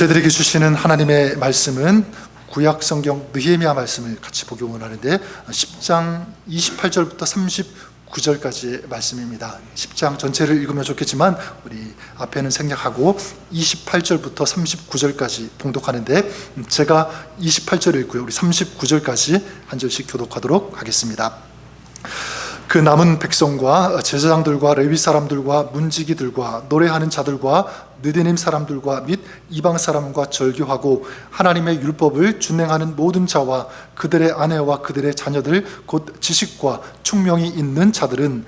저희들에게 주시는 하나님의 말씀은 구약 성경 느헤미야 말씀을 같이 보기 원하는데 10장 28절부터 39절까지의 말씀입니다. 10장 전체를 읽으면 좋겠지만 우리 앞에는 생략하고 28절부터 39절까지 봉독하는데 제가 28절 읽고요, 우리 39절까지 한 절씩 교독하도록 하겠습니다. 그 남은 백성과 제사장들과 레위 사람들과 문지기들과 노래하는 자들과 느디님 사람들과 및 이방 사람과 절교하고 하나님의 율법을 준행하는 모든 자와 그들의 아내와 그들의 자녀들 곧 지식과 총명이 있는 자들은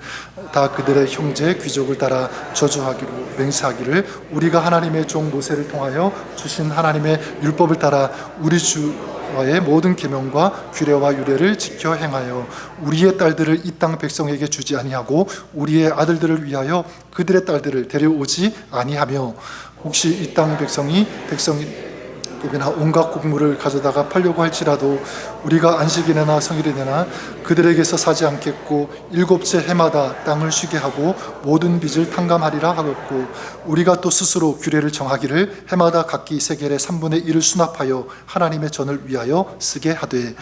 다 그들의 형제 귀족을 따라 저주하기로 맹세하기를 우리가 하나님의 종 모세를 통하여 주신 하나님의 율법을 따라 우리 주와의 모든 계명과 규례와 유례를 지켜 행하여 우리의 딸들을 이 땅 백성에게 주지 아니하고 우리의 아들들을 위하여 그들의 딸들을 데려오지 아니하며 혹시 이 땅 백성이나 온갖 곡물을 가져다가 팔려고 할지라도 우리가 안식일이나 성일이나 그들에게서 사지 않겠고 일곱째 해마다 땅을 쉬게 하고 모든 빚을 탕감하리라 하였고 우리가 또 스스로 규례를 정하기를 해마다 각기 세겔의 3분의 1을 수납하여 하나님의 전을 위하여 쓰게 하되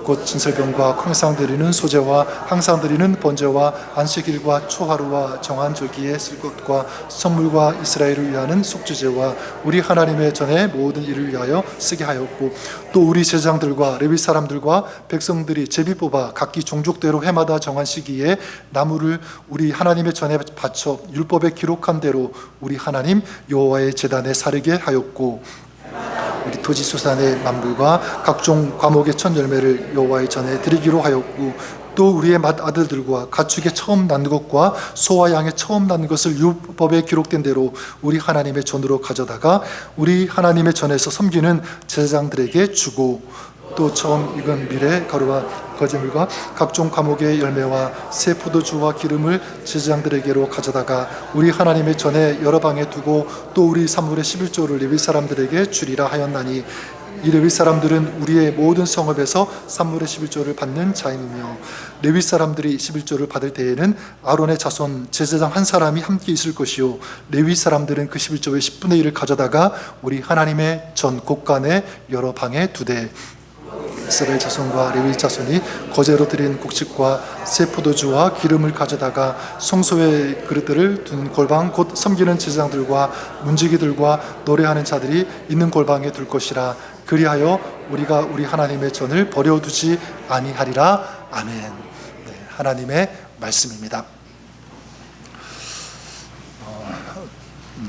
곧 진설병과 항상 드리는 소제와 항상 드리는 번제와 안식일과 초하루와 정한 절기에 쓸 것과 선물과 이스라엘을 위하는 속죄제와 우리 하나님의 전의 모든 일을 위하여 쓰게 하였고 또 우리 제사장들과 레위 사람들과 백성들이 제비 뽑아 각기 종족대로 해마다 정한 시기에 나무를 우리 하나님의 전에 바쳐 율법에 기록한 대로 우리 하나님 여호와의 제단에 사르게 하였고 우리 토지수산의 만물과 각종 과목의 첫 열매를 여호와의 전에 드리기로 하였고 또 우리의 맏아들들과 가축의 처음 난 것과 소와 양의 처음 난 것을 율법에 기록된 대로 우리 하나님의 전으로 가져다가 우리 하나님의 전에서 섬기는 제사장들에게 주고 또 처음 익은 밀의 가루와 거제물과 각종 과목의 열매와 새 포도주와 기름을 제사장들에게로 가져다가 우리 하나님의 전에 여러 방에 두고 또 우리 산물의 11조를 레위 사람들에게 주리라 하였나니 이 레위 사람들은 우리의 모든 성읍에서 산물의 11조를 받는 자임이며 레위 사람들이 11조를 받을 때에는 아론의 자손 제사장 한 사람이 함께 있을 것이요 레위 사람들은 그 11조의 10분의 1을 가져다가 우리 하나님의 전 곳간에 여러 방에 두되 이스라엘 자손과 레위 자손이 거제로 드린 곡식과 새 포도주와 기름을 가져다가 성소의 그릇들을 두는 골방 곧 섬기는 제사장들과 문지기들과 노래하는 자들이 있는 골방에 둘 것이라 그리하여 우리가 우리 하나님의 전을 버려두지 아니하리라. 아멘. 네, 하나님의 말씀입니다.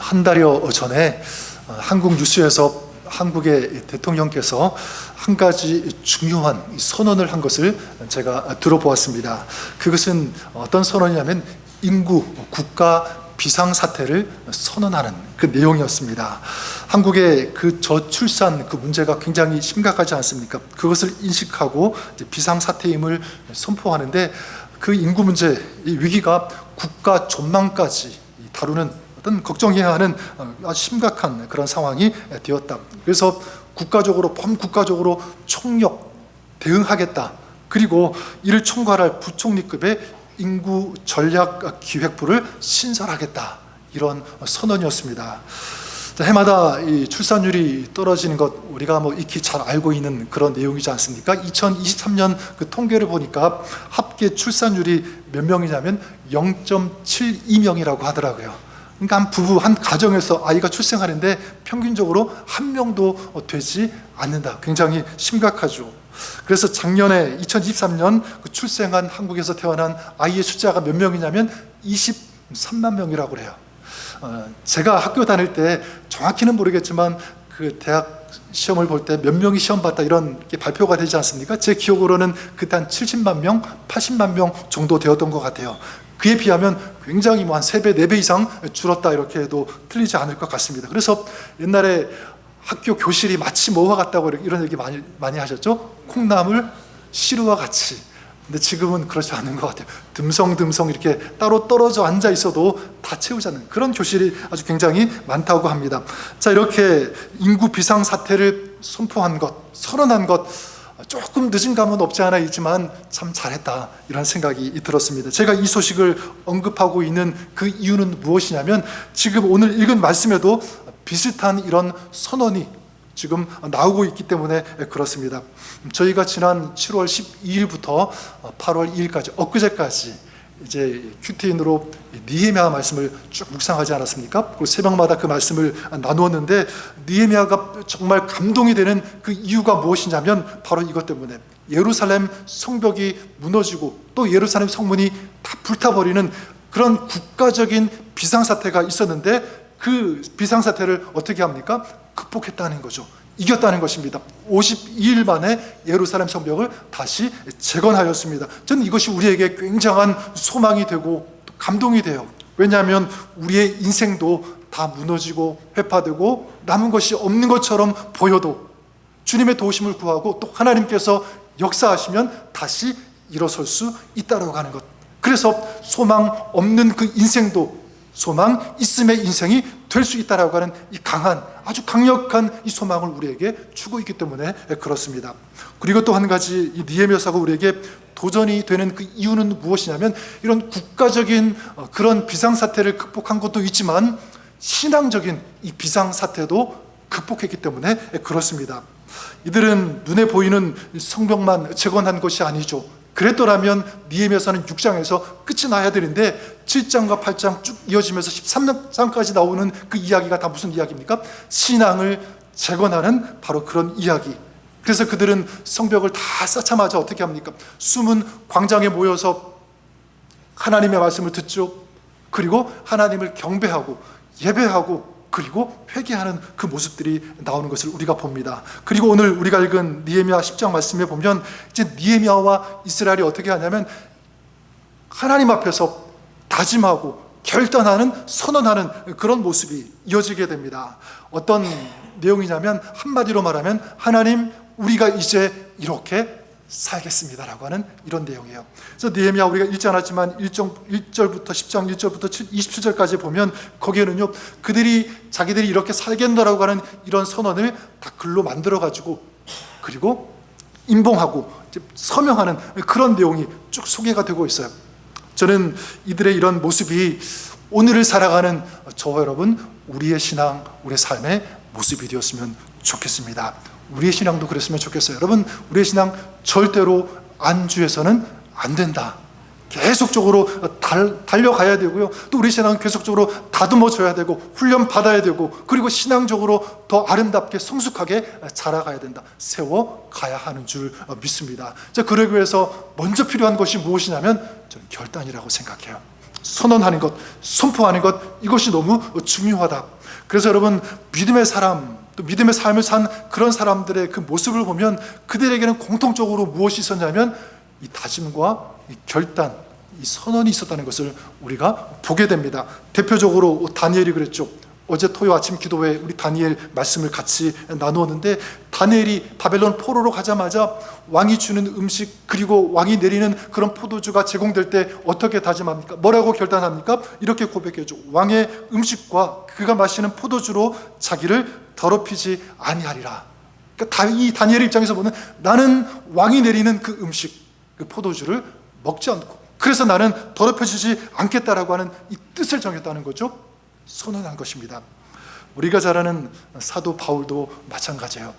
한 달여 전에 한국 뉴스에서 한국의 대통령께서 한 가지 중요한 선언을 한 것을 제가 들어보았습니다. 그것은 어떤 선언이냐면 인구, 국가 비상사태를 선언하는 그 내용이었습니다. 한국의 그 저출산 그 문제가 굉장히 심각하지 않습니까? 그것을 인식하고 비상사태임을 선포하는데 그 인구 문제, 이 위기가 국가 전망까지 다루는 어떤 걱정해야 하는 아주 심각한 그런 상황이 되었다. 그래서 국가적으로 범국가적으로 총력 대응하겠다. 그리고 이를 총괄할 부총리급의 인구 전략 기획부를 신설하겠다. 이런 선언이었습니다. 해마다 이 출산율이 떨어지는 것 우리가 익히 잘 알고 있는 그런 내용이지 않습니까? 2023년 그 통계를 보니까 합계 출산율이 몇 명이냐면 0.72명이라고 하더라고요. 그러니까 한 부부, 한 가정에서 아이가 출생하는데 평균적으로 한 명도 되지 않는다. 굉장히 심각하죠. 그래서 작년에 2023년 그 출생한 한국에서 태어난 아이의 숫자가 몇 명이냐면 23만 명이라고 그래요. 제가 학교 다닐 때 정확히는 모르겠지만 그 대학 시험을 볼 때 몇 명이 시험 봤다 이런 게 발표가 되지 않습니까? 제 기억으로는 그때 한 70만 명, 80만 명 정도 되었던 것 같아요. 그에 비하면 굉장히 한 3배, 4배 이상 줄었다 이렇게 해도 틀리지 않을 것 같습니다. 그래서 옛날에 학교 교실이 마치 뭐와 같다고 이런 얘기 많이 하셨죠? 콩나물 시루와 같이. 근데 지금은 그렇지 않은 것 같아요. 듬성듬성 이렇게 따로 떨어져 앉아 있어도 다 채우지 않는 그런 교실이 아주 굉장히 많다고 합니다. 자, 이렇게 인구 비상사태를 선포한 것, 선언한 것, 조금 늦은 감은 없지 않아 있지만 참 잘했다 이런 생각이 들었습니다. 제가 이 소식을 언급하고 있는 그 이유는 무엇이냐면 지금 오늘 읽은 말씀에도 비슷한 이런 선언이 지금 나오고 있기 때문에 그렇습니다. 저희가 지난 7월 12일부터 8월 2일까지 엊그제까지 이제 큐티인으로 느헤미야 말씀을 쭉 묵상하지 않았습니까? 그리고 새벽마다 그 말씀을 나누었는데 느헤미야가 정말 감동이 되는 그 이유가 무엇이냐면 바로 이것 때문에 예루살렘 성벽이 무너지고 또 예루살렘 성문이 다 불타버리는 그런 국가적인 비상사태가 있었는데 그 비상사태를 어떻게 합니까? 극복했다는 거죠. 이겼다는 것입니다. 52일 만에 예루살렘 성벽을 다시 재건하였습니다. 저는 이것이 우리에게 굉장한 소망이 되고 또 감동이 돼요. 왜냐하면 우리의 인생도 다 무너지고 회파되고 남은 것이 없는 것처럼 보여도 주님의 도우심을 구하고 또 하나님께서 역사하시면 다시 일어설 수 있다라고 하는 것. 그래서 소망 없는 그 인생도 소망 있음의 인생이 될 수 있다라고 하는 이 강한 아주 강력한 이 소망을 우리에게 주고 있기 때문에 그렇습니다. 그리고 또 한 가지 이 느헤미야서가 우리에게 도전이 되는 그 이유는 무엇이냐면 이런 국가적인 그런 비상사태를 극복한 것도 있지만 신앙적인 이 비상사태도 극복했기 때문에 그렇습니다. 이들은 눈에 보이는 성벽만 재건한 것이 아니죠. 그랬더라면 느헤미야서는 6장에서 끝이 나야 되는데 7장과 8장 쭉 이어지면서 13장까지 나오는 그 이야기가 다 무슨 이야기입니까? 신앙을 재건하는 바로 그런 이야기. 그래서 그들은 성벽을 다 쌓자마자 어떻게 합니까? 숨은 광장에 모여서 하나님의 말씀을 듣죠. 그리고 하나님을 경배하고 예배하고 그리고 회개하는 그 모습들이 나오는 것을 우리가 봅니다. 그리고 오늘 우리가 읽은 느헤미야 10장 말씀에 보면 이제 느헤미야와 이스라엘이 어떻게 하냐면 하나님 앞에서 다짐하고 결단하는 선언하는 그런 모습이 이어지게 됩니다. 어떤 내용이냐면 한마디로 말하면 하나님 우리가 이제 이렇게 살겠습니다라고 하는 이런 내용이에요. 그래서 느헤미야 우리가 읽지 않았지만 1절부터 10장 1절부터 27절까지 보면 거기에는요 자기들이 이렇게 살겠노라고 하는 이런 선언을 다 글로 만들어가지고 그리고 임봉하고 서명하는 그런 내용이 쭉 소개가 되고 있어요. 저는 이들의 이런 모습이 오늘을 살아가는 저와 여러분 우리의 신앙, 우리의 삶의 모습이 되었으면 좋겠습니다. 우리의 신앙도 그랬으면 좋겠어요. 여러분 우리의 신앙 절대로 안주해서는 안 된다. 계속적으로 달려가야 되고요. 또 우리 신앙은 계속적으로 다듬어져야 되고 훈련 받아야 되고 그리고 신앙적으로 더 아름답게 성숙하게 자라가야 된다. 세워가야 하는 줄 믿습니다. 자, 그러기 위해서 먼저 필요한 것이 무엇이냐면 저는 결단이라고 생각해요. 선언하는 것, 선포하는 것 이것이 너무 중요하다. 그래서 여러분 믿음의 사람 또 믿음의 삶을 산 그런 사람들의 그 모습을 보면 그들에게는 공통적으로 무엇이 있었냐면 이 다짐과 이 결단, 이 선언이 있었다는 것을 우리가 보게 됩니다. 대표적으로 다니엘이 그랬죠. 어제 토요 아침 기도회 우리 다니엘 말씀을 같이 나누었는데 다니엘이 바벨론 포로로 가자마자 왕이 주는 음식 그리고 왕이 내리는 그런 포도주가 제공될 때 어떻게 다짐합니까? 뭐라고 결단합니까? 이렇게 고백해줘. 왕의 음식과 그가 마시는 포도주로 자기를 더럽히지 아니하리라. 그러니까 이 다니엘의 입장에서 보면 나는 왕이 내리는 그 음식, 그 포도주를 먹지 않고 그래서 나는 더럽혀지지 않겠다라고 하는 이 뜻을 정했다는 거죠. 선언한 것입니다. 우리가 잘 아는 사도 바울도 마찬가지예요.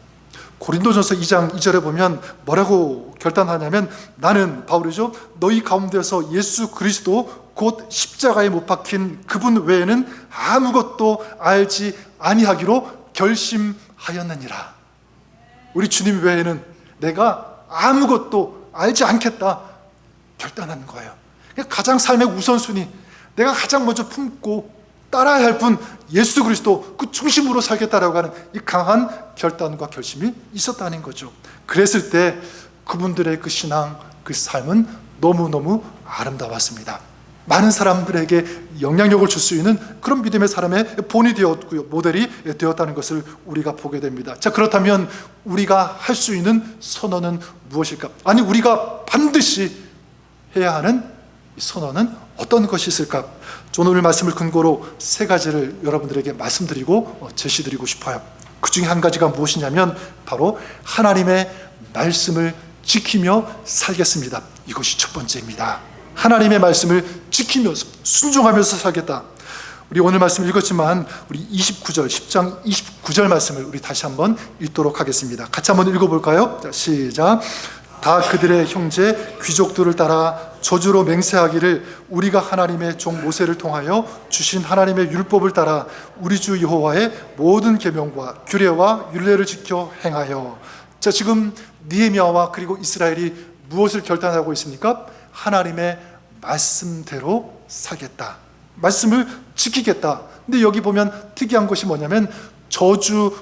고린도전서 2장 2절에 보면 뭐라고 결단하냐면 나는 바울이죠. 너희 가운데서 예수 그리스도 곧 십자가에 못 박힌 그분 외에는 아무것도 알지 아니하기로 결심하였느니라. 우리 주님 외에는 내가 아무것도 알지 않겠다 결단하는 거예요. 가장 삶의 우선순위 내가 가장 먼저 품고 따라야 할 분 예수 그리스도 그 중심으로 살겠다라고 하는 이 강한 결단과 결심이 있었다는 거죠. 그랬을 때 그분들의 그 신앙, 그 삶은 너무너무 아름다웠습니다. 많은 사람들에게 영향력을 줄 수 있는 그런 믿음의 사람의 본이 되었고요, 모델이 되었다는 것을 우리가 보게 됩니다. 자, 그렇다면 우리가 할 수 있는 선언은 무엇일까? 아니, 우리가 반드시 해야 하는 이 선언은 어떤 것이 있을까? 저는 오늘 말씀을 근거로 세 가지를 여러분들에게 말씀드리고 제시드리고 싶어요. 그 중에 한 가지가 무엇이냐면 바로 하나님의 말씀을 지키며 살겠습니다. 이것이 첫 번째입니다. 하나님의 말씀을 지키면서 순종하면서 살겠다. 우리 오늘 말씀 읽었지만 우리 29절, 10장 29절 말씀을 우리 다시 한번 읽도록 하겠습니다. 같이 한번 읽어볼까요? 자, 시작. 다 그들의 형제 귀족들을 따라 저주로 맹세하기를 우리가 하나님의 종 모세를 통하여 주신 하나님의 율법을 따라 우리 주 여호와의 모든 계명과 규례와 율례를 지켜 행하여. 자, 지금 느헤미야와 그리고 이스라엘이 무엇을 결단하고 있습니까? 하나님의 말씀대로 살겠다, 말씀을 지키겠다. 근데 여기 보면 특이한 것이 뭐냐면 저주로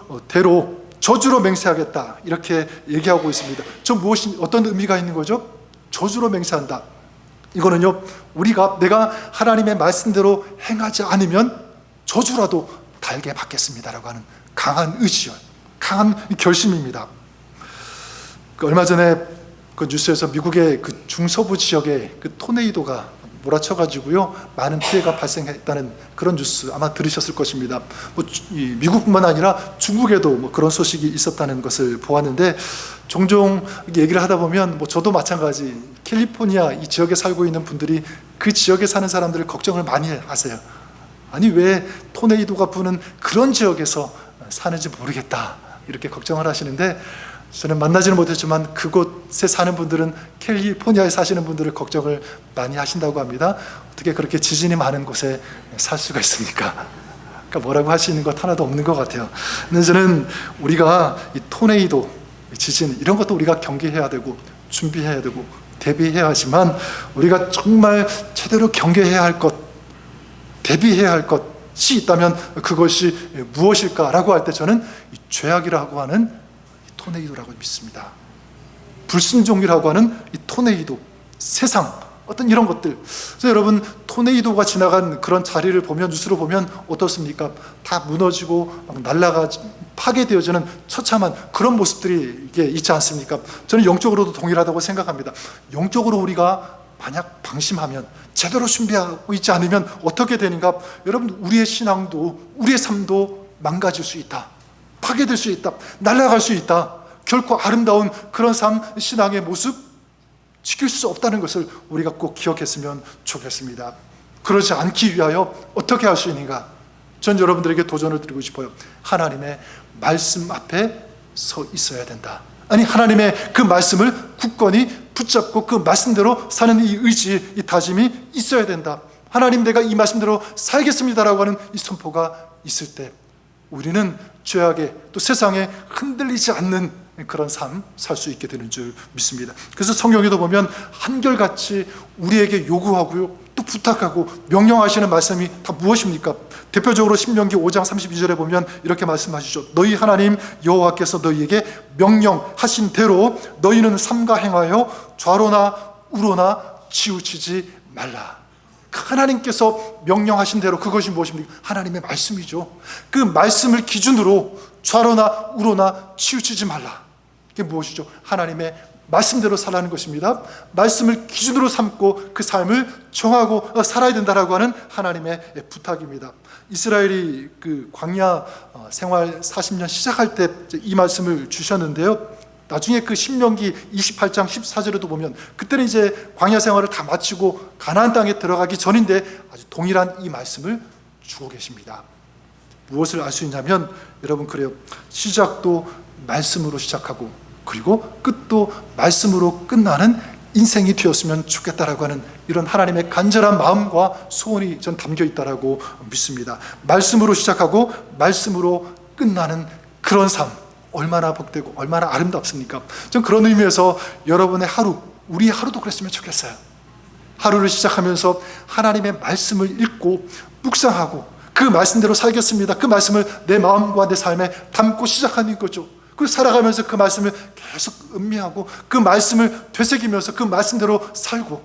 맹세하겠다, 이렇게 얘기하고 있습니다. 어떤 의미가 있는 거죠? 저주로 맹세한다. 이거는요, 내가 하나님의 말씀대로 행하지 않으면 저주라도 달게 받겠습니다라고 하는 강한 의지요, 강한 결심입니다. 얼마 전에 그 뉴스에서 미국의 그 중서부 지역에 그 토네이도가 몰아쳐가지고요 많은 피해가 발생했다는 그런 뉴스 아마 들으셨을 것입니다. 미국뿐만 아니라 중국에도 그런 소식이 있었다는 것을 보았는데, 종종 얘기를 하다 보면 저도 마찬가지 캘리포니아 이 지역에 살고 있는 분들이 그 지역에 사는 사람들을 걱정을 많이 하세요. 아니, 왜 토네이도가 부는 그런 지역에서 사는지 모르겠다, 이렇게 걱정을 하시는데, 저는 만나지는 못했지만 그곳에 사는 분들은 캘리포니아에 사시는 분들을 걱정을 많이 하신다고 합니다. 어떻게 그렇게 지진이 많은 곳에 살 수가 있습니까? 그러니까 뭐라고 할 수 있는 것 하나도 없는 것 같아요. 근데 저는 우리가 이 토네이도, 지진 이런 것도 우리가 경계해야 되고 준비해야 되고 대비해야 하지만, 우리가 정말 제대로 경계해야 할 것, 대비해야 할 것이 있다면 그것이 무엇일까라고 할 때 저는 이 죄악이라고 하는 토네이도라고 믿습니다. 불순종이라고 하는 이 토네이도, 세상, 어떤 이런 것들. 그래서 여러분, 토네이도가 지나간 그런 자리를 보면, 뉴스로 보면 어떻습니까? 다 무너지고 날아가 파괴되어지는 처참한 그런 모습들이 이게 있지 않습니까? 저는 영적으로도 동일하다고 생각합니다. 영적으로 우리가 만약 방심하면, 제대로 준비하고 있지 않으면 어떻게 되는가? 여러분, 우리의 신앙도, 우리의 삶도 망가질 수 있다, 파괴될 수 있다, 날아갈 수 있다. 결코 아름다운 그런 삶, 신앙의 모습 지킬 수 없다는 것을 우리가 꼭 기억했으면 좋겠습니다. 그러지 않기 위하여 어떻게 할 수 있는가? 전 여러분들에게 도전을 드리고 싶어요. 하나님의 말씀 앞에 서 있어야 된다. 아니, 하나님의 그 말씀을 굳건히 붙잡고 그 말씀대로 사는 이 의지, 이 다짐이 있어야 된다. 하나님, 내가 이 말씀대로 살겠습니다라고 하는 이 선포가 있을 때 우리는 죄악에, 또 세상에 흔들리지 않는 그런 삶 살 수 있게 되는 줄 믿습니다. 그래서 성경에도 보면 한결같이 우리에게 요구하고요, 또 부탁하고 명령하시는 말씀이 다 무엇입니까? 대표적으로 신명기 5장 32절에 보면 이렇게 말씀하시죠. 너희 하나님 여호와께서 너희에게 명령하신 대로 너희는 삼가 행하여 좌로나 우로나 치우치지 말라. 하나님께서 명령하신 대로, 그것이 무엇입니까? 하나님의 말씀이죠. 그 말씀을 기준으로 좌로나 우로나 치우치지 말라. 이게 무엇이죠? 하나님의 말씀대로 살라는 것입니다. 말씀을 기준으로 삼고 그 삶을 정하고 살아야 된다라고 하는 하나님의 부탁입니다. 이스라엘이 그 광야 생활 40년 시작할 때 이 말씀을 주셨는데요, 나중에 그 신명기 28장 14절에도 보면, 그때는 이제 광야 생활을 다 마치고 가나안 땅에 들어가기 전인데 아주 동일한 이 말씀을 주고 계십니다. 무엇을 알 수 있냐면, 여러분, 그래요. 시작도 말씀으로 시작하고 그리고 끝도 말씀으로 끝나는 인생이 되었으면 좋겠다라고 하는 이런 하나님의 간절한 마음과 소원이 전 담겨 있다라고 믿습니다. 말씀으로 시작하고 말씀으로 끝나는 그런 삶, 얼마나 복되고 얼마나 아름답습니까? 전 그런 의미에서 여러분의 하루, 우리의 하루도 그랬으면 좋겠어요. 하루를 시작하면서 하나님의 말씀을 읽고 묵상하고 그 말씀대로 살겠습니다, 그 말씀을 내 마음과 내 삶에 담고 시작하는 거죠. 그리고 살아가면서 그 말씀을 계속 음미하고 그 말씀을 되새기면서 그 말씀대로 살고,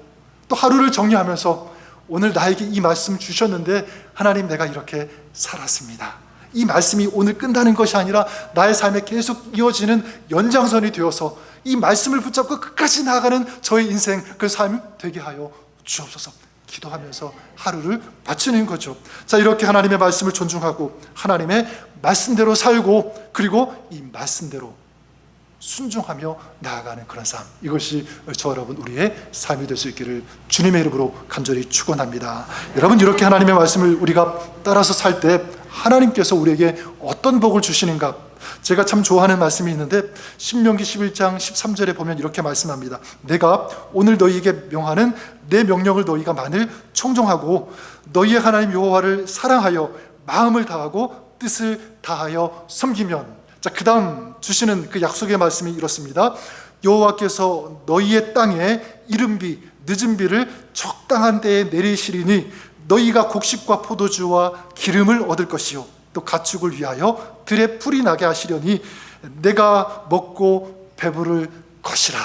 또 하루를 정리하면서 오늘 나에게 이 말씀 주셨는데 하나님, 내가 이렇게 살았습니다. 이 말씀이 오늘 끝나는 것이 아니라 나의 삶에 계속 이어지는 연장선이 되어서 이 말씀을 붙잡고 끝까지 나아가는 저의 인생, 그 삶 되게 하여 주옵소서. 기도하면서 하루를 마치는 거죠. 자, 이렇게 하나님의 말씀을 존중하고 하나님의 말씀대로 살고, 그리고 이 말씀대로 순종하며 나아가는 그런 삶, 이것이 저 여러분 우리의 삶이 될 수 있기를 주님의 이름으로 간절히 축원합니다. 여러분, 이렇게 하나님의 말씀을 우리가 따라서 살 때 하나님께서 우리에게 어떤 복을 주시는가, 제가 참 좋아하는 말씀이 있는데 신명기 11장 13절에 보면 이렇게 말씀합니다. 내가 오늘 너희에게 명하는 내 명령을 너희가 만일 청종하고 너희의 하나님 여호와를 사랑하여 마음을 다하고 뜻을 다하여 섬기면, 자, 그 다음 주시는 그 약속의 말씀이 이렇습니다. 여호와께서 너희의 땅에 이른비 늦은 비를 적당한 때에 내리시리니 너희가 곡식과 포도주와 기름을 얻을 것이요 또 가축을 위하여 들에 풀이 나게 하시려니 내가 먹고 배부를 것이라.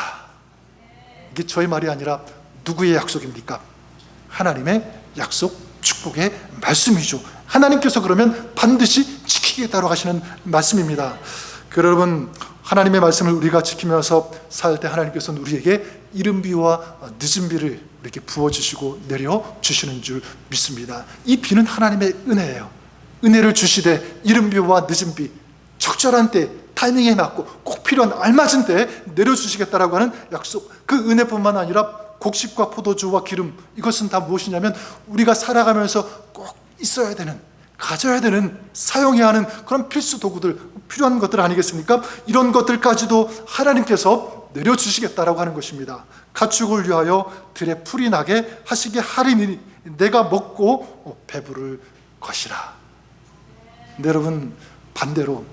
이게 저의 말이 아니라 누구의 약속입니까? 하나님의 약속, 축복의 말씀이죠. 하나님께서 그러면 반드시 지키겠다고 하시는 말씀입니다. 여러분, 하나님의 말씀을 우리가 지키면서 살 때 하나님께서는 우리에게 이른 비와 늦은 비를 이렇게 부어주시고 내려주시는 줄 믿습니다. 이 비는 하나님의 은혜예요. 은혜를 주시되 이른 비와 늦은 비, 적절한 때 타이밍에 맞고 꼭 필요한 알맞은 때에 내려주시겠다라고 하는 약속, 그 은혜뿐만 아니라 곡식과 포도주와 기름, 이것은 다 무엇이냐면 우리가 살아가면서 꼭 있어야 되는, 가져야 되는, 사용해야 하는 그런 필수 도구들, 필요한 것들 아니겠습니까? 이런 것들까지도 하나님께서 내려주시겠다라고 하는 것입니다. 가축을 위하여 들에 풀이 나게 하시게 하리니 내가 먹고 배부를 것이라. 근데 여러분, 반대로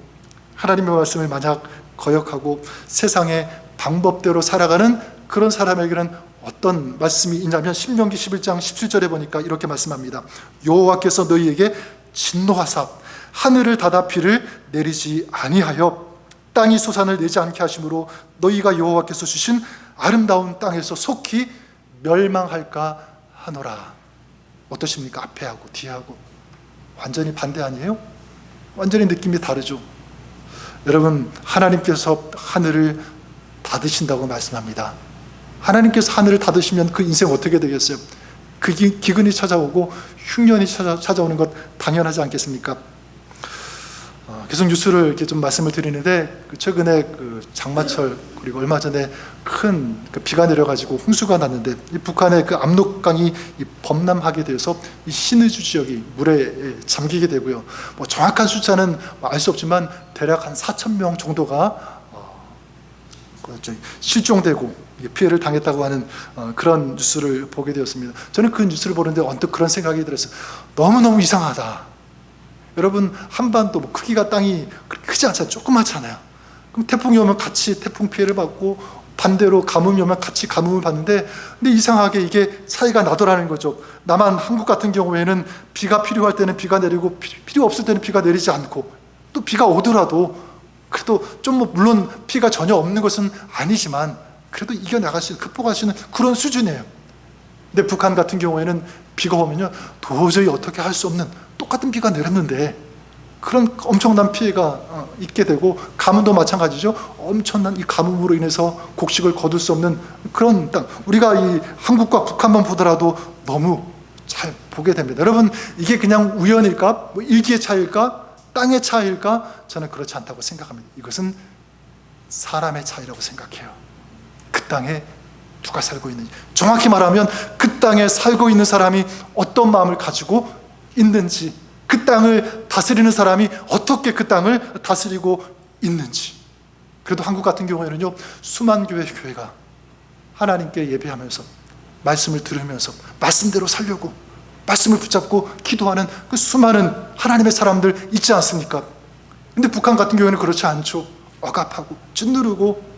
하나님의 말씀을 만약 거역하고 세상의 방법대로 살아가는 그런 사람에게는 어떤 말씀이 있냐면 신명기 11장 17절에 보니까 이렇게 말씀합니다. 여호와께서 너희에게 진노하사 하늘을 닫아 비를 내리지 아니하여 땅이 소산을 내지 않게 하심으로 너희가 여호와께서 주신 아름다운 땅에서 속히 멸망할까 하노라. 어떠십니까? 앞에하고 뒤하고 완전히 반대 아니에요? 완전히 느낌이 다르죠. 여러분, 하나님께서 하늘을 닫으신다고 말씀합니다. 하나님께서 하늘을 닫으시면 그 인생 어떻게 되겠어요? 그 기근이 찾아오고 흉년이 찾아오는 것 당연하지 않겠습니까? 계속 뉴스를 이렇게 좀 말씀을 드리는데 최근에 그 장마철, 그리고 얼마 전에 큰 비가 내려가지고 홍수가 났는데 이 북한의 그 압록강이 범람하게 돼서 이 신의주 지역이 물에 잠기게 되고요. 뭐 정확한 숫자는 알 수 없지만 대략 한 4,000명 정도가 실종되고 피해를 당했다고 하는 그런 뉴스를 보게 되었습니다. 저는 그 뉴스를 보는데 언뜻 그런 생각이 들었어요. 너무너무 이상하다. 여러분, 한반도 뭐 크기가 땅이 크지 않잖아요. 조그맣잖아요. 그럼 태풍이 오면 같이 태풍 피해를 받고 반대로 가뭄이 오면 같이 가뭄을 받는데, 근데 이상하게 이게 차이가 나더라는 거죠. 남한 한국 같은 경우에는 비가 필요할 때는 비가 내리고 필요 없을 때는 비가 내리지 않고, 또 비가 오더라도 그래도 좀 뭐 물론 피가 전혀 없는 것은 아니지만 그래도 이겨나갈 수 있는, 극복할 수 있는 그런 수준이에요. 근데 북한 같은 경우에는 비가 오면요 도저히 어떻게 할 수 없는, 똑같은 비가 내렸는데 그런 엄청난 피해가 있게 되고, 가뭄도 마찬가지죠. 엄청난 이 가뭄으로 인해서 곡식을 거둘 수 없는 그런 땅, 우리가 이 한국과 북한만 보더라도 너무 잘 보게 됩니다. 여러분, 이게 그냥 우연일까? 뭐 일기의 차이일까? 땅의 차이일까? 저는 그렇지 않다고 생각합니다. 이것은 사람의 차이라고 생각해요. 그 땅에 누가 살고 있는지, 정확히 말하면 그 땅에 살고 있는 사람이 어떤 마음을 가지고 있는지, 그 땅을 다스리는 사람이 어떻게 그 땅을 다스리고 있는지. 그래도 한국 같은 경우에는요, 수만 교회 교회가 하나님께 예배하면서 말씀을 들으면서 말씀대로 살려고 말씀을 붙잡고 기도하는 그 수많은 하나님의 사람들 있지 않습니까? 근데 북한 같은 경우에는 그렇지 않죠. 억압하고 짓누르고.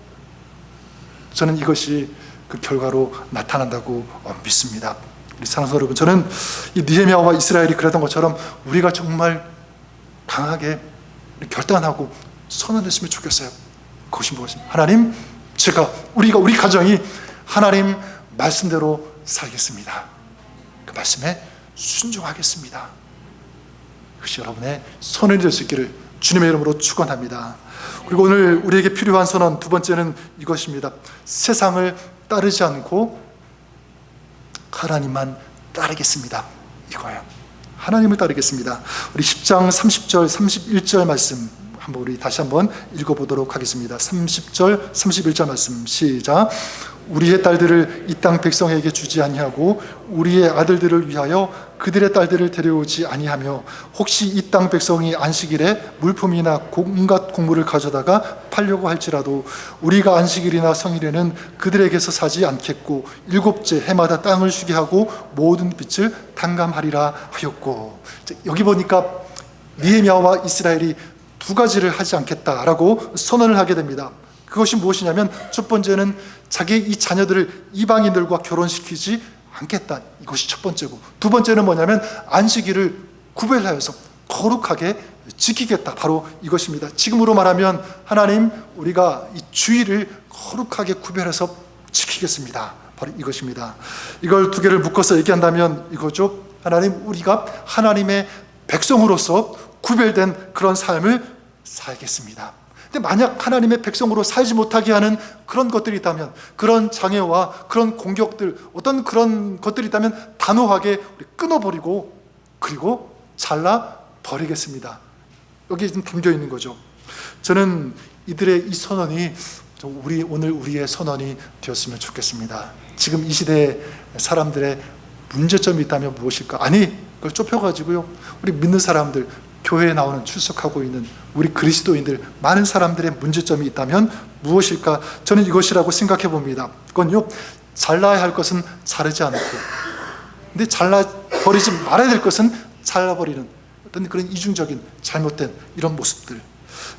저는 이것이 그 결과로 나타난다고 믿습니다. 우리 사랑하는 여러분, 저는 이 느헤미야와 이스라엘이 그랬던 것처럼 우리가 정말 강하게 결단하고 선언했으면 좋겠어요. 그것이 무엇입니까? 하나님, 우리 가정이 하나님 말씀대로 살겠습니다. 그 말씀에 순종하겠습니다. 그것이 여러분의 선언이 될 수 있기를 주님의 이름으로 축원합니다. 그리고 오늘 우리에게 필요한 선언 두 번째는 이것입니다. 세상을 따르지 않고 하나님만 따르겠습니다. 이거예요. 하나님을 따르겠습니다. 우리 10장 30절 31절 말씀 한번 우리 다시 한번 읽어보도록 하겠습니다. 30절, 31절 말씀 시작. 우리의 딸들을 이 땅 백성에게 주지 아니하고 우리의 아들들을 위하여 그들의 딸들을 데려오지 아니하며 혹시 이 땅 백성이 안식일에 물품이나 온갖 곡물을 가져다가 팔려고 할지라도 우리가 안식일이나 성일에는 그들에게서 사지 않겠고 일곱째 해마다 땅을 쉬게 하고 모든 빚을 탕감하리라 하였고. 여기 보니까 느헤미야와 이스라엘이 두 가지를 하지 않겠다라고 선언을 하게 됩니다. 그것이 무엇이냐면 첫 번째는 자기 이 자녀들을 이방인들과 결혼시키지 않겠다, 이것이 첫 번째고, 두 번째는 뭐냐면 안식일을 구별하여서 거룩하게 지키겠다, 바로 이것입니다. 지금으로 말하면 하나님, 우리가 이 주일을 거룩하게 구별해서 지키겠습니다, 바로 이것입니다. 이걸 두 개를 묶어서 얘기한다면 이거죠. 하나님, 우리가 하나님의 백성으로서 구별된 그런 삶을 살겠습니다. 근데 만약 하나님의 백성으로 살지 못하게 하는 그런 것들이 있다면, 그런 장애와 그런 공격들, 어떤 그런 것들이 있다면 단호하게 끊어버리고 그리고 잘라버리겠습니다. 여기 좀 담겨 있는 거죠. 저는 이들의 이 선언이 오늘 우리의 선언이 되었으면 좋겠습니다. 지금 이 시대의 사람들의 문제점이 있다면 무엇일까? 아니, 그걸 좁혀가지고요, 우리 믿는 사람들, 교회에 나오는 출석하고 있는 우리 그리스도인들, 많은 사람들의 문제점이 있다면 무엇일까? 저는 이것이라고 생각해 봅니다. 그건요, 잘라야 할 것은 자르지 않고, 근데 잘라버리지 말아야 될 것은 잘라버리는 어떤 그런 이중적인 잘못된 이런 모습들.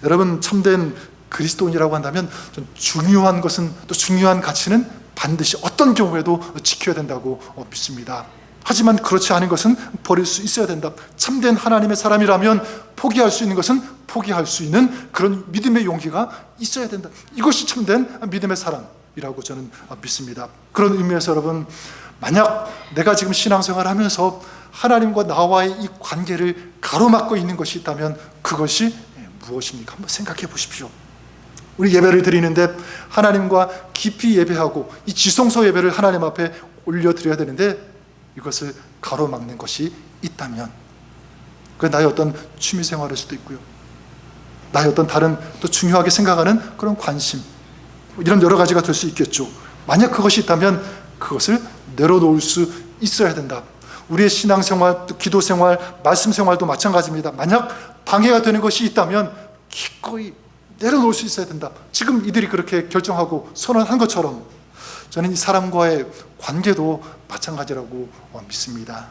여러분, 참된 그리스도인이라고 한다면 좀 중요한 것은, 또 중요한 가치는 반드시 어떤 경우에도 지켜야 된다고 믿습니다. 하지만 그렇지 않은 것은 버릴 수 있어야 된다. 참된 하나님의 사람이라면 포기할 수 있는 것은 포기할 수 있는 그런 믿음의 용기가 있어야 된다. 이것이 참된 믿음의 사람이라고 저는 믿습니다. 그런 의미에서 여러분, 만약 내가 지금 신앙생활을 하면서 하나님과 나와의 이 관계를 가로막고 있는 것이 있다면 그것이 무엇입니까? 한번 생각해 보십시오. 우리 예배를 드리는데 하나님과 깊이 예배하고 이 지성소 예배를 하나님 앞에 올려드려야 되는데, 이것을 가로막는 것이 있다면, 그게 나의 어떤 취미생활일 수도 있고요, 나의 어떤 다른 또 중요하게 생각하는 그런 관심, 이런 여러 가지가 될 수 있겠죠. 만약 그것이 있다면 그것을 내려놓을 수 있어야 된다. 우리의 신앙생활, 또 기도생활, 말씀생활도 마찬가지입니다. 만약 방해가 되는 것이 있다면 기꺼이 내려놓을 수 있어야 된다. 지금 이들이 그렇게 결정하고 선언한 것처럼 저는 이 사람과의 관계도 마찬가지라고 믿습니다.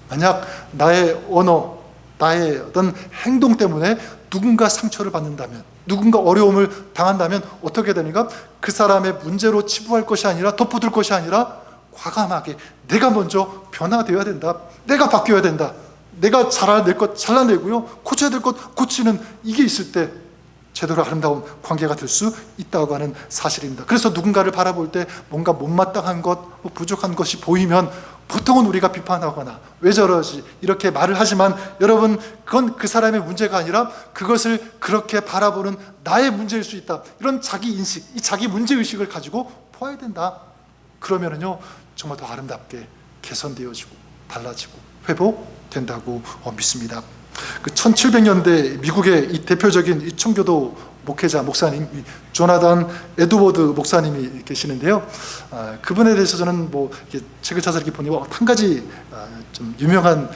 만약 나의 언어, 나의 어떤 행동 때문에 누군가 상처를 받는다면, 누군가 어려움을 당한다면 어떻게 되는가? 그 사람의 문제로 치부할 것이 아니라, 덮어둘 것이 아니라 과감하게 내가 먼저 변화되어야 된다. 내가 바뀌어야 된다. 내가 잘라낼 것 잘라내고요, 고쳐야 될 것 고치는, 이게 있을 때 제대로 아름다운 관계가 될 수 있다고 하는 사실입니다. 그래서 누군가를 바라볼 때 뭔가 못마땅한 것, 부족한 것이 보이면 보통은 우리가 비판하거나 왜 저러지 이렇게 말을 하지만, 여러분, 그건 그 사람의 문제가 아니라 그것을 그렇게 바라보는 나의 문제일 수 있다. 이런 자기 인식, 이 자기 문제의식을 가지고 보아야 된다. 그러면은요, 정말 더 아름답게 개선되어지고 달라지고 회복된다고 믿습니다. 그 1700년대 미국의 이 대표적인 이 청교도 목회자 목사님, 조나단 에드워드 목사님이 계시는데요. 그분에 대해서 저는 책을 찾아서 이렇게 보니 한 가지 좀 유명한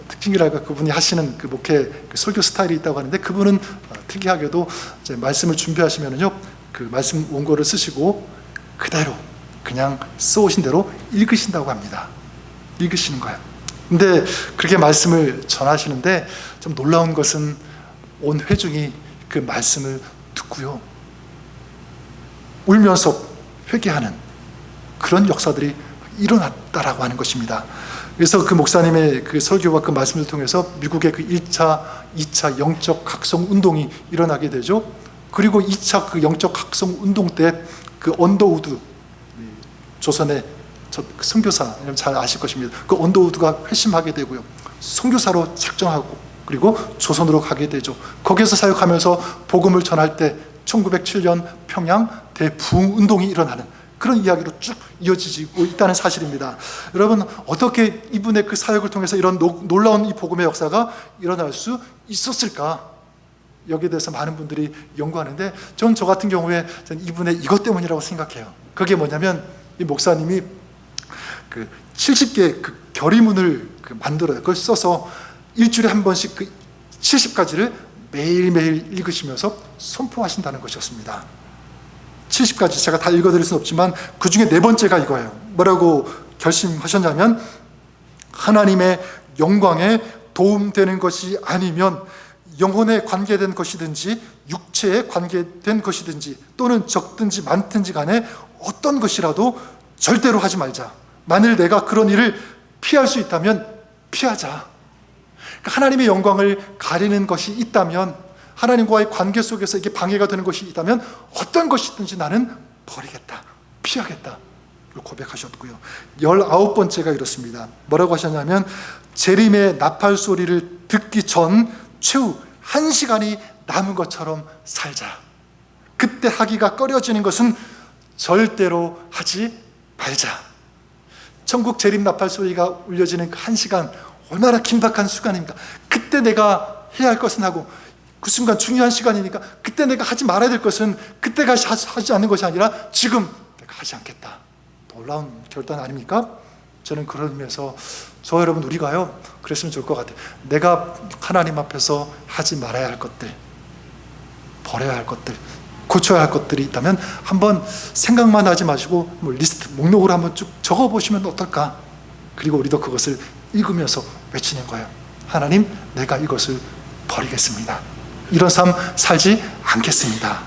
특징이랄까, 그분이 하시는 그 목회 그 설교 스타일이 있다고 하는데, 그분은 특이하게도 이제 말씀을 준비하시면은요, 그 말씀 원고를 쓰시고 그대로 그냥 써오신 대로 읽으신다고 합니다. 읽으시는 거예요. 근데 그렇게 말씀을 전하시는데 좀 놀라운 것은 온 회중이 그 말씀을 듣고요, 울면서 회개하는 그런 역사들이 일어났다라고 하는 것입니다. 그래서 그 목사님의 그 설교와 그 말씀을 통해서 미국의 그 1차, 2차 영적 각성 운동이 일어나게 되죠. 그리고 2차 그 영적 각성 운동 때 그 언더우드, 조선의 선교사, 잘 아실 것입니다. 그 언더우드가 회심하게 되고요, 선교사로 작정하고 그리고 조선으로 가게 되죠. 거기에서 사역하면서 복음을 전할 때 1907년 평양 대부흥 운동이 일어나는 그런 이야기로 쭉 이어지고 있다는 사실입니다. 여러분, 어떻게 이분의 그 사역을 통해서 이런 놀라운 이 복음의 역사가 일어날 수 있었을까? 여기에 대해서 많은 분들이 연구하는데 저는 저 같은 경우에 저는 이분의 이것 때문이라고 생각해요. 그게 뭐냐면 이 목사님이 그 70개 그 결의문을 만들어요. 그걸 써서 일주일에 한 번씩 그 70가지를 매일매일 읽으시면서 선포하신다는 것이었습니다. 70가지 제가 다 읽어드릴 수는 없지만 그 중에 네 번째가 이거예요. 뭐라고 결심하셨냐면 하나님의 영광에 도움되는 것이 아니면 영혼에 관계된 것이든지 육체에 관계된 것이든지 또는 적든지 많든지 간에 어떤 것이라도 절대로 하지 말자. 만일 내가 그런 일을 피할 수 있다면 피하자. 그러니까 하나님의 영광을 가리는 것이 있다면, 하나님과의 관계 속에서 이게 방해가 되는 것이 있다면 어떤 것이든지 나는 버리겠다, 피하겠다 고백하셨고요. 19번째가 이렇습니다. 뭐라고 하셨냐면 재림의 나팔 소리를 듣기 전 최후 1시간이 남은 것처럼 살자. 그때 하기가 꺼려지는 것은 절대로 하지 말자. 천국 재림 나팔 소리가 울려지는 그 1시간, 얼마나 긴박한 순간입니까? 그때 내가 해야 할 것은 하고, 그 순간 중요한 시간이니까 그때 내가 하지 말아야 될 것은 그때가 하지 않는 것이 아니라 지금 내가 하지 않겠다. 놀라운 결단 아닙니까? 저는 그런 의미에서 저 여러분 우리가요 그랬으면 좋을 것 같아요. 내가 하나님 앞에서 하지 말아야 할 것들, 버려야 할 것들, 고쳐야 할 것들이 있다면 한번 생각만 하지 마시고 리스트, 목록으로 한번 쭉 적어보시면 어떨까? 그리고 우리도 그것을 읽으면서 외치는 거예요. 하나님, 내가 이것을 버리겠습니다. 이런 삶 살지 않겠습니다.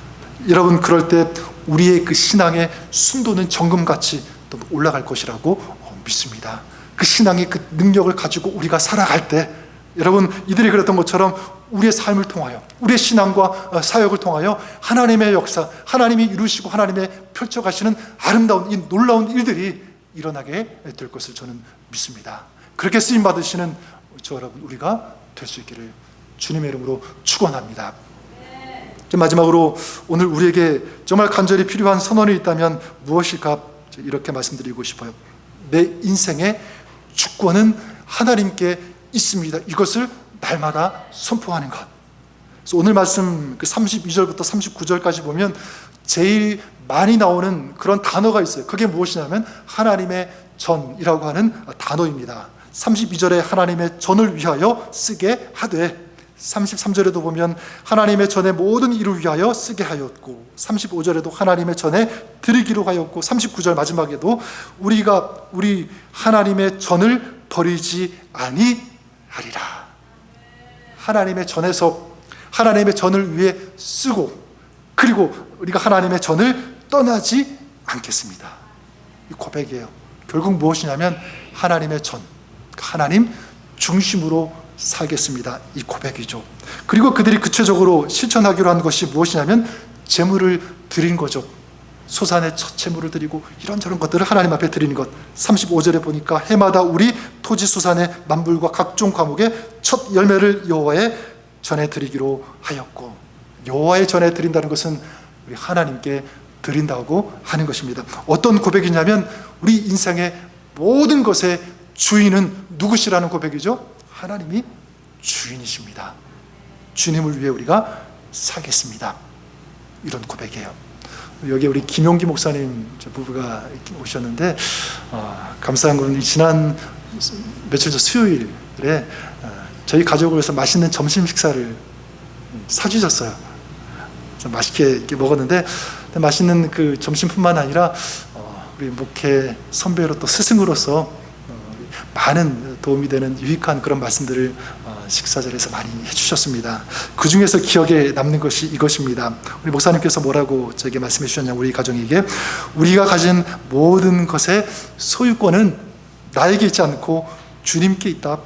여러분, 그럴 때 우리의 그 신앙의 순도는 정금같이 또 올라갈 것이라고 믿습니다. 그 신앙의 그 능력을 가지고 우리가 살아갈 때, 여러분 이들이 그랬던 것처럼 우리의 삶을 통하여, 우리의 신앙과 사역을 통하여 하나님의 역사, 하나님이 이루시고 하나님의 펼쳐가시는 아름다운 이 놀라운 일들이 일어나게 될 것을 저는 믿습니다. 그렇게 쓰임 받으시는 저 여러분 우리가 될 수 있기를 주님의 이름으로 축원합니다. 마지막으로 오늘 우리에게 정말 간절히 필요한 선언이 있다면 무엇일까 이렇게 말씀드리고 싶어요. 내 인생의 주권은 하나님께 있습니다. 이것을 날마다 선포하는 것. 그래서 오늘 말씀 그 32절부터 39절까지 보면 제일 많이 나오는 그런 단어가 있어요. 그게 무엇이냐면 하나님의 전이라고 하는 단어입니다. 32절에 하나님의 전을 위하여 쓰게 하되, 33절에도 보면 하나님의 전의 모든 일을 위하여 쓰게 하였고, 35절에도 하나님의 전에 드리기로 하였고, 39절 마지막에도 우리 하나님의 전을 버리지 아니하리라. 하나님의 전에서 하나님의 전을 위해 쓰고, 그리고 우리가 하나님의 전을 떠나지 않겠습니다. 이 고백이에요. 결국 무엇이냐면 하나님의 전, 하나님 중심으로 살겠습니다. 이 고백이죠. 그리고 그들이 구체적으로 실천하기로 한 것이 무엇이냐면 제물을 드린 거죠. 소산의 첫 제물을 드리고 이런저런 것들을 하나님 앞에 드리는 것. 35절에 보니까 해마다 우리 토지 소산의 만불과 각종 과목의 첫 열매를 여호와의 전에 드리기로 하였고, 여호와의 전에 드린다는 것은 우리 하나님께 드린다고 하는 것입니다. 어떤 고백이냐면 우리 인생의 모든 것의 주인은 누구시라는 고백이죠. 하나님이 주인이십니다. 주님을 위해 우리가 살겠습니다. 이런 고백이에요. 여기 우리 김용기 목사님 부부가 오셨는데 감사한 것은 지난 며칠 전 수요일에 저희 가족을 위해서 맛있는 점심 식사를 사주셨어요. 그래서 맛있게 이렇게 먹었는데, 맛있는 그 점심뿐만 아니라 우리 목회 선배로 또 스승으로서 많은 도움이 되는 유익한 그런 말씀들을 식사 자리에서 많이 해주셨습니다. 그 중에서 기억에 남는 것이 이것입니다. 우리 목사님께서 뭐라고 저에게 말씀해 주셨냐면, 우리 가정에게 우리가 가진 모든 것의 소유권은 나에게 있지 않고 주님께 있다.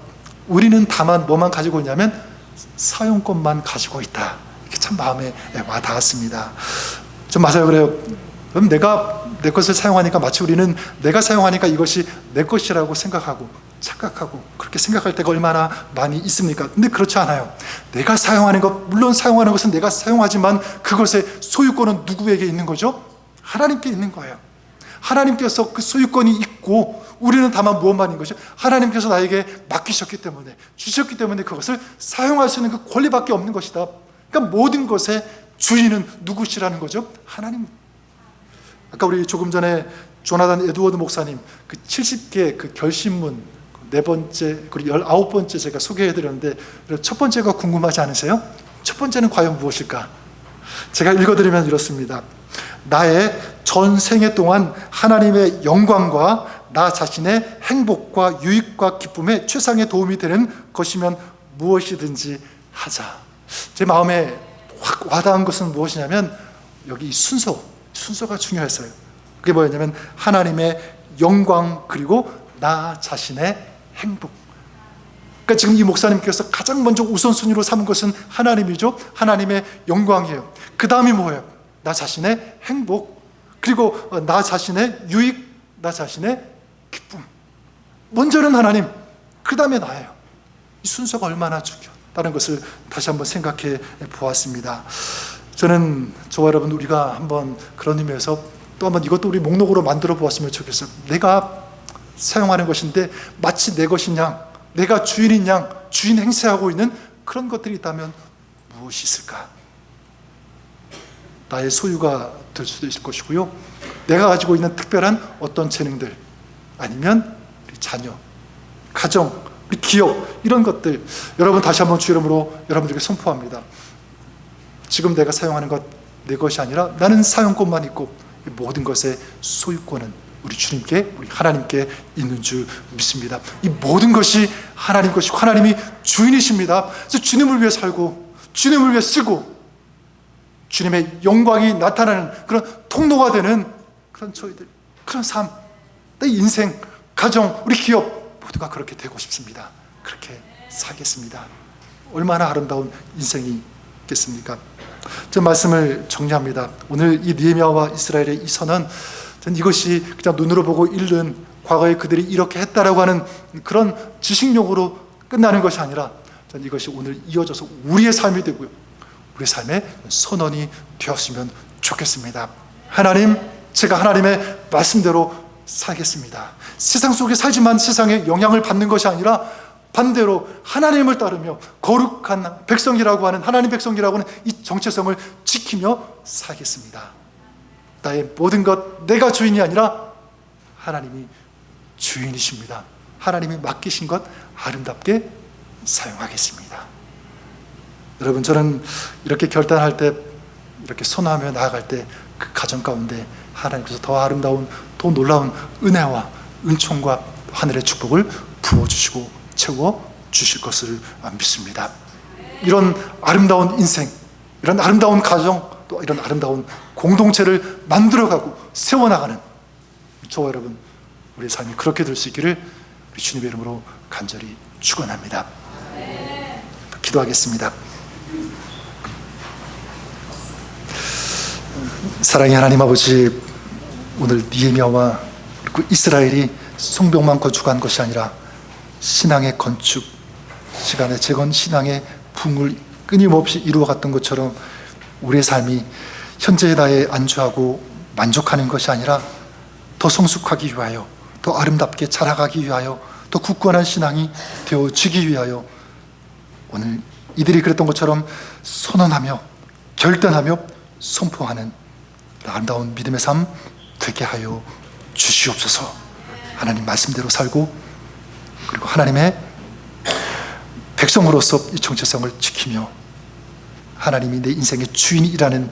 우리는 다만 뭐만 가지고 있냐면 사용권만 가지고 있다. 이게 참 마음에 와 닿았습니다. 좀 맞아요. 그래요. 그럼 내가 내 것을 사용하니까 마치 우리는 내가 사용하니까 이것이 내 것이라고 생각하고 착각하고 그렇게 생각할 때가 얼마나 많이 있습니까? 근데 그렇지 않아요. 내가 사용하는 것, 물론 사용하는 것은 내가 사용하지만 그것의 소유권은 누구에게 있는 거죠? 하나님께 있는 거예요. 하나님께서 그 소유권이 있고 우리는 다만 무엇만인 것이죠? 하나님께서 나에게 맡기셨기 때문에, 주셨기 때문에 그것을 사용할 수 있는 그 권리밖에 없는 것이다. 그러니까 모든 것의 주인은 누구시라는 거죠? 하나님. 아까 우리 조금 전에 조나단 에드워드 목사님 그 70개 그 결심문 네 번째 그리고 19번째 제가 소개해드렸는데 첫 번째가 궁금하지 않으세요? 첫 번째는 과연 무엇일까? 제가 읽어드리면 이렇습니다. 나의 전 생애 동안 하나님의 영광과 나 자신의 행복과 유익과 기쁨에 최상의 도움이 되는 것이면 무엇이든지 하자. 제 마음에 확 와닿은 것은 무엇이냐면 여기 순서가 중요했어요. 그게 뭐였냐면 하나님의 영광 그리고 나 자신의 행복. 그러니까 지금 이 목사님께서 가장 먼저 우선순위로 삼은 것은 하나님이죠. 하나님의 영광이에요. 그 다음이 뭐예요? 나 자신의 행복 그리고 나 자신의 유익, 나 자신의 기쁨. 먼저는 하나님, 그 다음에 나예요. 이 순서가 얼마나 중요하다는 것을 다시 한번 생각해 보았습니다. 저는 저와 여러분 우리가 한번 그런 의미에서 또 한번 이것도 우리 목록으로 만들어 보았으면 좋겠어요. 내가 사용하는 것인데 마치 내 것인 양, 내가 주인인 양, 주인 행세하고 있는 그런 것들이 있다면 무엇이 있을까? 나의 소유가 될 수도 있을 것이고요. 내가 가지고 있는 특별한 어떤 재능들, 아니면 우리 자녀, 가정, 우리 기업, 이런 것들. 여러분 다시 한번 주 이름으로 여러분들에게 선포합니다. 지금 내가 사용하는 것 내 것이 아니라 나는 사용권만 있고 모든 것의 소유권은 우리 주님께, 우리 하나님께 있는 줄 믿습니다. 이 모든 것이 하나님 것이고 하나님이 주인이십니다. 그래서 주님을 위해 살고 주님을 위해 쓰고 주님의 영광이 나타나는 그런 통로가 되는 그런 저희들, 그런 삶, 내 인생, 가정, 우리 기업 모두가 그렇게 되고 싶습니다. 그렇게 살겠습니다. 얼마나 아름다운 인생이 있겠습니까? 저 말씀을 정리합니다. 오늘 이 느헤미야와 이스라엘의 이 선언, 전 이것이 그냥 눈으로 보고 읽는 과거에 그들이 이렇게 했다라고 하는 그런 지식용으로 끝나는 것이 아니라 전 이것이 오늘 이어져서 우리의 삶이 되고요, 우리 삶의 선언이 되었으면 좋겠습니다. 하나님, 제가 하나님의 말씀대로 살겠습니다. 세상 속에 살지만 세상에 영향을 받는 것이 아니라 반대로 하나님을 따르며 거룩한 백성이라고 하는, 하나님 백성이라고 하는 이 정체성을 지키며 살겠습니다. 나의 모든 것, 내가 주인이 아니라 하나님이 주인이십니다. 하나님이 맡기신 것 아름답게 사용하겠습니다. 여러분, 저는 이렇게 결단할 때, 이렇게 선언하며 나아갈 때 그 가정 가운데 하나님께서 더 아름다운, 더 놀라운 은혜와 은총과 하늘의 축복을 부어주시고 채워주실 것을 믿습니다. 이런 아름다운 인생, 이런 아름다운 가정, 또 이런 아름다운 공동체를 만들어가고 세워나가는 저와 여러분, 우리의 삶이 그렇게 될 수 있기를 우리 주님의 이름으로 간절히 축원합니다. 기도하겠습니다. 사랑의 하나님 아버지, 오늘 느헤미야와 그리고 이스라엘이 성벽만 건축한 것이 아니라 신앙의 건축, 시간의 재건, 신앙의 붕을 끊임없이 이루어갔던 것처럼 우리의 삶이 현재의 나에 안주하고 만족하는 것이 아니라 더 성숙하기 위하여, 더 아름답게 자라가기 위하여, 더 굳건한 신앙이 되어지기 위하여 오늘 이들이 그랬던 것처럼 선언하며 결단하며 선포하는 아름다운 믿음의 삶 되게 하여 주시옵소서. 하나님 말씀대로 살고 그리고 하나님의 백성으로서 이 정체성을 지키며 하나님이 내 인생의 주인이라는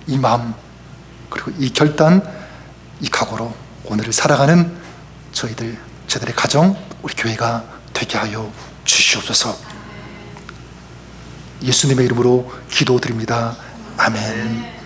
이 마음, 그리고 이 결단, 이 각오로 오늘을 살아가는 저희들의 가정, 우리 교회가 되게 하여 주시옵소서. 예수님의 이름으로 기도드립니다. 아멘.